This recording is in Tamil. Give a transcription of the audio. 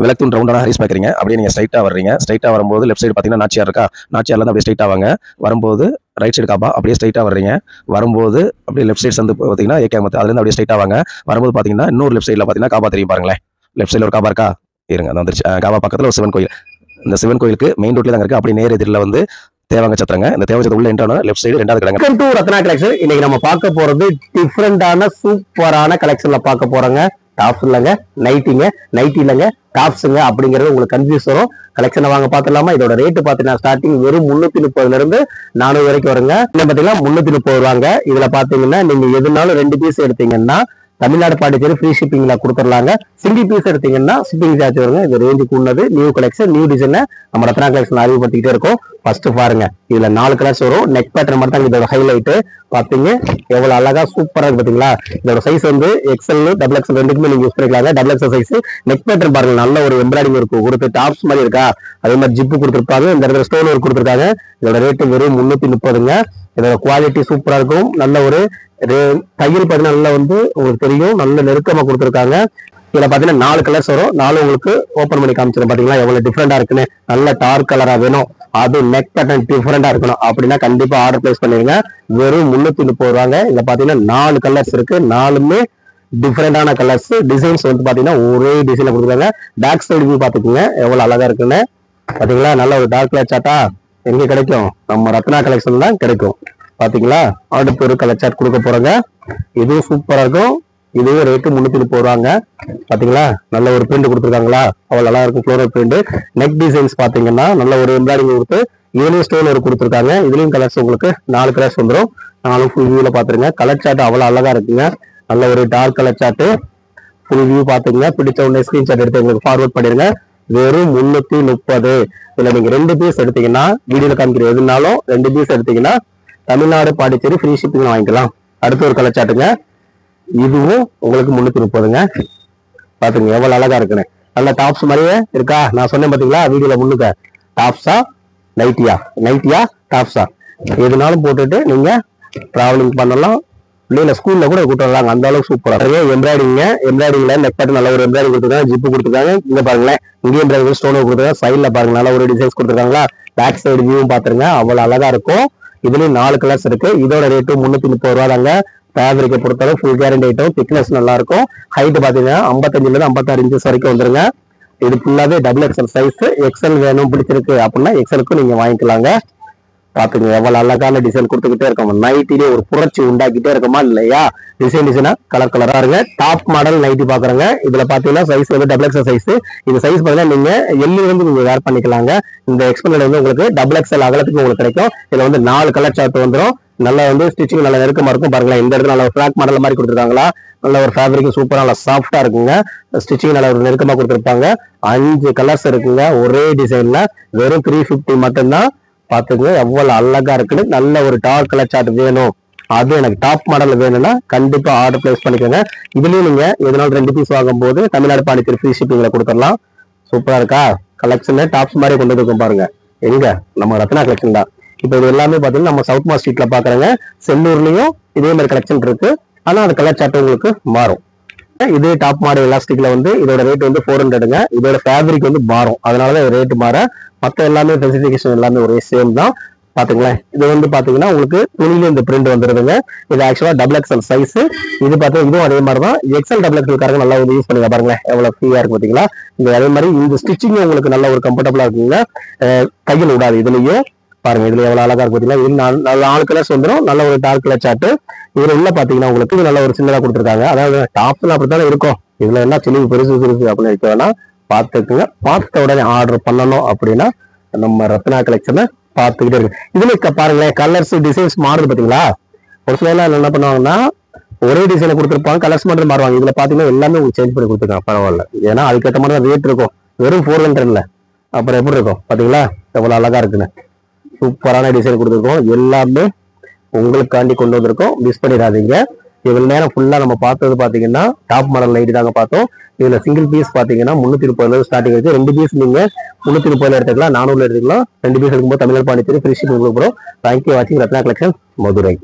விளக்குன் ரவுண்டான ஹரிஸ் பார்க்குறீங்க. அப்படியே நீங்கள் ஸ்ட்ரைட்டாக வர்றீங்க. ஸ்ட்ரைட்டாக வரும்போது லெஃப்ட் சைடு பார்த்தீங்கன்னா நாச்சியார் இருக்கா, நாச்சியார்லேருந்து அப்படியே ஸ்ட்ரைட்டாக வாங்க. வரும்போது ரைட் சைடு காபா, அப்படியே ஸ்ட்ரைட்டாக வர்றீங்க. வரும்போது அப்படியே லெஃப்ட் சைடு வந்து பார்த்தீங்கன்னா ஏகே அதுலேருந்து அப்படியே ஸ்ட்ரைட்டாக வாங்க. வரும்போது பார்த்தீங்கன்னா இன்னொரு லெஃப்ட் சைடில் பார்த்தீங்கன்னா காபா தெரியும் பாருங்களேன். லெஃப்ட் சைடில் ஒரு காபா இருக்கா, இருங்க அது வந்துருச்சு. காபா பக்கத்தில் ஒரு சிவன் கோயில். இந்த சிவன் கோயிலுக்கு மெயின் ரோட்லேயே தாங்க இருக்குது. அப்படி நேர் எதிரில் வந்து தேவாங்க சத்திரங்க. இந்த தேவாங்க சத்திரம் உள்ள என்ட்ரான லெஃப்ட் சைடு 2வது கடைங்க. Welcome to Ratna collection. இன்னைக்கு நம்ம பார்க்க போறது டிஃப்ரெண்டான சூப்பரான கலெக்ஷன்ல பார்க்க போறோங்க. டாப்ஸ் இல்லைங்க, நைட்டிங்க, நைட்டி இல்லைங்க, டாப்ஸுங்க அப்படிங்கிறது உங்களுக்கு கன்ஃபியூஸ் வரும். கலெக்ஷனை வாங்க பார்த்துலாமா? இதோட ரேட்டு பார்த்தீங்கன்னா ஸ்டார்டிங் வெறும் 330 இருந்து 400 வரைக்கும் வருங்க. இன்னும் பார்த்தீங்கன்னா 330 ரூபாங்க. இதுல பாத்தீங்கன்னா நீங்க எதுனாலும் 2 பீஸ் எடுத்தீங்கன்னா தமிழ்நாடு பாண்டிச்சேரி ஃப்ரீ ஷிப்பிங்ல கொடுத்துடலாங்க. சிங்கிள் பீஸ் எடுத்தீங்கன்னா ஷிப்பிங் சார்ஜ் வருங்க. இது ரேஞ்சுக்கு உள்ளது நியூ கலெக்ஷன், நியூ டிசைன் நம்ம ரத்னா கலெக்ஷன் அறிவுறுத்திக்கிட்டே இருக்கோம். ஃபர்ஸ்ட் பாருங்க, இதுல 4 கலர்ஸ் வரும். நெக் பேட்டர்ன் மட்டும் தான் இதோட ஹைலைட். பாத்தீங்க எவ்வளவு அழகா சூப்பரா இருக்கு பாத்தீங்களா? இதோட சைஸ் வந்து எக்ஸ்எல், டபுள் எக்ஸ்எல் ரெண்டுக்குமே நீங்க யூஸ் பண்ணிக்கலாங்க. Double XL size. Neck pattern பாருங்க, நல்ல ஒரு எம்ப்ராய்டிங் இருக்கும் கொடுத்து டாப்ஸ் மாதிரி இருக்கா. அதே மாதிரி ஜிப்பு கொடுத்துருப்பாங்க. இந்த இடத்துல ஸ்டோன் ஒர்க் கொடுத்துருக்காங்க. இதோட ரேட்டு வெறும் 330ங்க. இதோட குவாலிட்டி சூப்பரா இருக்கும். நல்ல ஒரு தையல் பார்த்தீங்கன்னா நல்லா வந்து உங்களுக்கு தெரியும், நல்ல நெருக்கமா கொடுத்துருக்காங்க. இதுல பாத்தீங்கன்னா 4 கலர்ஸ் வரும். 4 உங்களுக்கு ஓப்பன் பண்ணி காமிச்சிடும். பாத்தீங்களா எவ்வளவு டிஃப்ரெண்டா இருக்குன்னு. நல்ல டார்க் கலரா வேணும், அது நெக் பேட்டர்ன் டிஃப்ரெண்டா இருக்கணும் அப்படின்னா கண்டிப்பா ஆர்டர் பிளேஸ் பண்ணிருங்க. வெறும் 330 ரூபாங்க. இதுல பாத்தீங்கன்னா 4 கலர்ஸ் இருக்கு. 4மே டிஃப்ரெண்டான கலர்ஸ். டிசைன்ஸ் வந்து பாத்தீங்கன்னா ஒரே டிசைன்ல கொடுத்துருக்காங்க. பேக் சைடு வியூ பாத்துக்கோங்க எவ்வளவு அழகா இருக்குன்னு. பாத்தீங்களா நல்ல ஒரு டார்க் கலர் சாட்டா எங்க கிடைக்கும்? நம்ம ரத்னா கலெக்ஷன் தான் கிடைக்கும். பாத்தீங்களா அடுத்து ஒரு கலர் சாட் கொடுக்க போறோங்க. இதுவும் சூப்பரா இருக்கும். இதுவும் ரேட்டு 330 ரூபாங்க. பாத்தீங்களா நல்ல ஒரு பிரிண்ட் கொடுத்துருக்காங்களா, அவ்வளவு நல்லா இருக்கும். Floral print. நெக் டிசைன்ஸ் பாத்தீங்கன்னா நல்ல ஒரு எம்ப்ராய்டிங் கொடுத்து இதுலயும் ஸ்டோன் ஒரு கொடுத்துருக்காங்க. இதுலயும் கலர்ஸ் உங்களுக்கு 4 கலர்ஸ் வந்துடும். 4 ஃபுல் வியூல பாத்துருங்க. கலர் சாட் அவ்வளவு அழகா இருக்குங்க. நல்ல ஒரு டார்க் கலர் சாட்டு ஃபுல் வியூ பாத்துங்க. பிடிச்ச உடனே ஸ்கிரீன்ஷாட் எடுத்து எங்களுக்கு ஃபார்வர்ட் பண்ணிருங்க. வெறும் 330. இதுல நீங்க 2 பீஸ் எடுத்தீங்கன்னா வீடியோல காமிக்கிற எதுனாலும் 2 பீஸ் எடுத்தீங்கன்னா தமிழ்நாடு பாண்டிச்சேரி ஃப்ரீ ஷிப்பிங் வாங்கிக்கலாம். அடுத்து ஒரு கலர் சாட்டுங்க. இதுவும் உங்களுக்கு 330ங்க. பாத்துங்க எவ்வளவு அழகா இருக்குன்னு. நல்ல டாப்ஸ் மாதிரியே இருக்கா? நான் சொன்னேன் பாத்தீங்களா வீடியோல முன்னுக்க. டாப்ஸா நைட்டியா, நைட்டியா டாப்ஸா எதுனாலும் போட்டுட்டு நீங்க டிராவலிங் பண்ணலாம். இல்ல ஸ்கூல்ல கூட கூட்டு வரலாங்க. அந்த அளவுக்கு சூப்பரா இருக்கு. எம்ப்ராய்டிங்க, எம்ப்ராய்டிங்ல நெக் பேட்டர்ன் நல்ல ஒரு எம்ப்ராய்டிங் கொடுத்துருக்காங்க. ஜிப்பு கொடுத்துருக்காங்க. இங்க பாருங்களேன், இங்கே எம்ப்ராய்டிங் ஸ்டோன் கொடுத்துருக்காங்க. சைட்ல பாருங்க நல்ல ஒரு டிசைன்ஸ் கொடுத்துருக்காங்களா. பேக் சைடு வியூ பாத்துருங்க அவ்வளவு அழகா இருக்கும். இதுலயும் 4 கலர்ஸ் இருக்கு. இதோட ரேட்டு 330 ரூபா தாங்க. ஃபேப்ரிக்கை பொறுத்தவரை ஃபுல் கேரண்டி ஐட்டம். திக்னஸ் நல்லா இருக்கும். ஹைட் பாத்தீங்கன்னா 55 இருந்து 56 இன்ச்சஸ் வரைக்கும் வந்துருங்க. இது ஃபுல்லாவே டபுள் எக்ஸ்எல் சைஸ். எக்ஸ்எல் வேணும் பிடிச்சிருக்கு அப்படின்னா எக்ஸ்எலுக்கு நீங்க வாங்கிக்கலாங்க. பாத்துங்க எவ்வளவு அழகான டிசைன் கொடுத்துக்கிட்டே இருக்கோம். நைட்டிலே ஒரு புரட்சி உண்டாக்கிட்டே இருக்கோமா இல்லையா? டிசைனா கலர் கலரா இருங்க. டாப் மாடல் நைட்டி பாக்குறேங்க. இதுல பாத்தீங்கன்னா சைஸ் வந்து டபுள் எக்ஸ்எல் சைஸ். இந்த சைஸ் பாத்தீங்கன்னா நீங்க எல்லு வந்து நீங்க வேர் பண்ணிக்கலாங்க. இந்த எக்ஸ்பெண்டட் வந்து உங்களுக்கு டபுள் எக்ஸ்எல் அகலத்துக்கு உங்களுக்கு கிடைக்கும். இதுல வந்து 4 கலர் சார்ட் வந்துடும். நல்லா வந்து ஸ்டிச்சிங் நல்லா நெருக்கமா இருக்கும். பாருங்களேன் இந்த இடத்துல நல்ல ஒரு ஃபிராக் மாடல் மாதிரி கொடுத்துருக்காங்களா. நல்ல ஒரு ஃபேப்ரிக் சூப்பரா நல்லா சாஃப்டா இருக்குங்க. ஸ்டிச்சிங் நல்லா ஒரு நெருக்கமா கொடுத்துருப்பாங்க. 5 கலர்ஸ் இருக்குங்க ஒரே டிசைன்ல. வெறும் 350 மட்டும்தான். பாத்துங்க எவ்வளவு அழகா இருக்குன்னு. நல்ல ஒரு டார்க் கலர் சார்ட் வேணும், அது எனக்கு டாப் மாடல் வேணும்னா கண்டிப்பா ஆர்டர் பிளேஸ் பண்ணிக்கோங்க. இதுலயும் நீங்க எதனால 2 பீஸ் வாங்கும் போது தமிழ்நாடு பாண்டிச்சேரி ஃப்ரீ ஷிப்பிங்ல கொடுத்துடலாம். சூப்பரா இருக்கா? கலெக்ஷன் டாப்ஸ் மாதிரி கொண்டு இருக்கும் பாருங்க. எங்க நம்ம ரத்னா கலெக்ஷன் தான். இப்ப இது எல்லாமே பாத்தீங்கன்னா நம்ம சவுத் மார்ட் ஸ்ட்ரீட்ல பாக்குறேங்க. செல்லூர்லயும் இதே மாதிரி கலெக்ஷன் இருக்கு. ஆனா அந்த கலர் சார்ட் உங்களுக்கு மாறும். இது டாப் மாடல் எலாஸ்டிக்ல வந்து இதோட ரேட் வந்து 400ங்க. இதோட ஃபேப்ரிக் வந்து மாறும், அதனாலதான் ரேட் மாற. மத்த எல்லாமே ஸ்பெசிபிகேஷன் எல்லாமே ஒரே சேம் தான். பாத்துங்களேன் இது வந்து பாத்தீங்கன்னா உங்களுக்கு துணியில இந்த பிரிண்ட் வந்துருதுங்க. இது ஆக்சுவலா டபுள் எக்ஸ்எல் சைஸ். இது பாத்தீங்கன்னா இதுவும் அதே மாதிரி தான். எக்ஸ்எல் டபுள் எக்ஸ்எல் காரங்க நல்லா யூஸ் பண்ணுங்க. பாருங்களேன் எவ்வளவு ஃப்ரீயா இருக்கு பாத்தீங்களா. இந்த அதே மாதிரி இந்த ஸ்டிச்சிங் உங்களுக்கு நல்ல ஒரு கம்ஃபர்டபுளா இருக்குங்க. கையில் விடாது. இதுலயும் பாருங்க இதுல எவ்வளவு அழகா இருக்கு பாத்தீங்களா. இது 4 கலர்ஸ் வந்துடும். நல்ல ஒரு டார்க் கலர் சார்ட். இதுல உள்ள பாத்தீங்கன்னா உங்களுக்கு இது நல்ல ஒரு சின்னதா கொடுத்துருக்காங்க. அதாவது டாப்ல அப்படித்தானே இருக்கும். இதுல என்ன சின்ன பெருசு பெருசு அப்படின்னு இருக்க வேணா. பாத்துக்குங்க. பார்த்த உடனே ஆர்டர் பண்ணணும் அப்படின்னா நம்ம ரத்னா கலெக்ஷனை பார்த்துக்கிட்டே இருக்கு. இதுல பாருங்களேன் கலர்ஸ் டிசைன்ஸ் மாறுது பாத்தீங்களா. ஒரு சில என்ன பண்ணுவாங்கன்னா ஒரே டிசைனை கொடுத்துருப்பாங்க, கலர்ஸ் மட்டும் மாறுவாங்க. இதுல பாத்தீங்கன்னா எல்லாமே உங்களுக்கு சேஞ்ச் பண்ணி கொடுத்துருக்காங்க. பரவாயில்ல, ஏன்னா அதுக்கேற்ற மாதிரி தான் ரேட் இருக்கும். வெறும் 400ல அப்புறம் எப்படி இருக்கும் பாத்தீங்களா எவ்வளவு அழகா இருக்குன்னு. சூப்பரான டிசைன் கொடுத்துருக்கோம். எல்லாமே உங்களுக்காண்டி கொண்டு வந்திருக்கோம். மிஸ் பண்ணிடாதீங்க. இவ்வளவு நேரம் ஃபுல்லா நம்ம பார்த்தது பாத்தீங்கன்னா டாப் மாடல் நைட்டி தாங்க பார்த்தோம். இதுல சிங்கிள் பீஸ் பாத்தீங்கன்னா 330 ஸ்டார்டிங் இருக்கு. 2 பீஸ் நீங்க 330 எடுத்துக்கலாம், 400 எடுத்துக்கலாம். 2 பீஸ் எடுக்கும்போது தமிழ்நாடு பாண்டிச்சேரி ஃப்ரீ ஷிப்பிங் கொடுக்குறோம். தேங்க்யூ வாட்சிங் ரத்னா கலெக்ஷன் மதுரை.